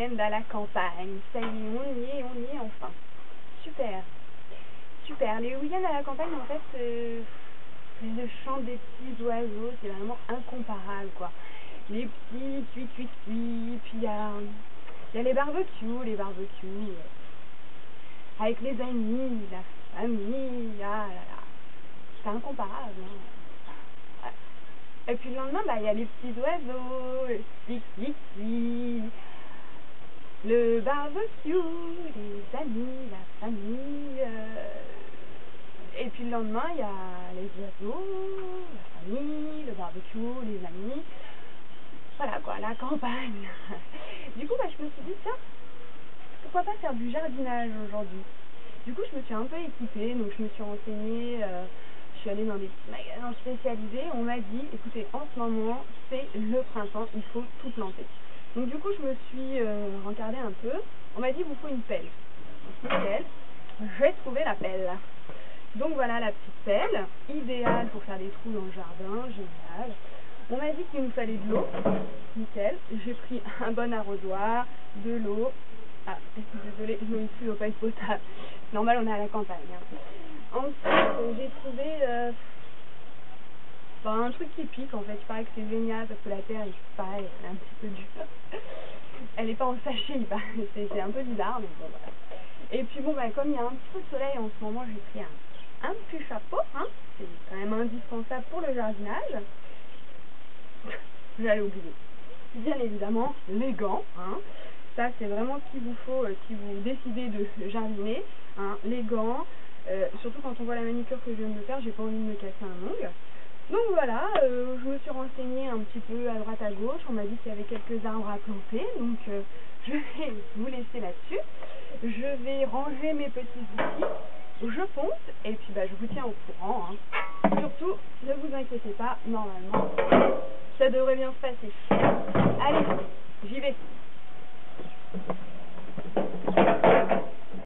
week-end à la campagne. Ça y est, on y est enfin. Super. Super. Les week-ends à la campagne, en fait, le chant des petits oiseaux, c'est vraiment incomparable, quoi. Les petits cuit, puis il y a les barbecues, avec les amis, la famille, ah là là. C'est incomparable, hein. Ouais. Et puis le lendemain, il y a les petits oiseaux, le le barbecue, les amis, la famille. Et puis le lendemain, il y a les oiseaux, la famille, le barbecue, les amis. Voilà quoi, la campagne. Du coup, je me suis dit, tiens, pourquoi pas faire du jardinage aujourd'hui? Du coup, je me suis un peu équipée, donc je me suis renseignée, je suis allée dans des petits magasins spécialisés. On m'a dit, écoutez, en ce moment, c'est le printemps, il faut tout planter. Donc du coup, je me suis regardée un peu. On m'a dit, il vous faut une pelle. Nickel, j'ai trouvé la pelle. Donc voilà la petite pelle, idéale pour faire des trous dans le jardin, génial. On m'a dit qu'il nous fallait de l'eau, nickel. J'ai pris un bon arrosoir, de l'eau. Ah, désolée, l'eau ici ne doit pas être potable. Normal, on est à la campagne. Hein. Ensuite, j'ai trouvé un truc qui pique en fait. Il paraît que c'est génial parce que la terre, pareil, elle est un petit peu dure. Elle n'est pas en sachet, c'est un peu bizarre, mais bon voilà. Et puis bon, comme il y a un petit peu de soleil en ce moment, j'ai pris un petit chapeau, hein. C'est quand même indispensable pour le jardinage. J'allais oublier. Bien évidemment, les gants, hein. Ça, c'est vraiment ce qu'il vous faut si vous décidez de jardiner, hein. Les gants, surtout quand on voit la manicure que je viens de faire, j'ai pas envie de me casser un ongle. Donc voilà, je me suis renseignée un petit peu à droite à gauche. On m'a dit qu'il y avait quelques arbres à planter, donc je vais vous laisser là-dessus. Je vais ranger mes petits outils, je ponce, et puis je vous tiens au courant, hein. Surtout, ne vous inquiétez pas, normalement, ça devrait bien se passer. Allez, j'y vais.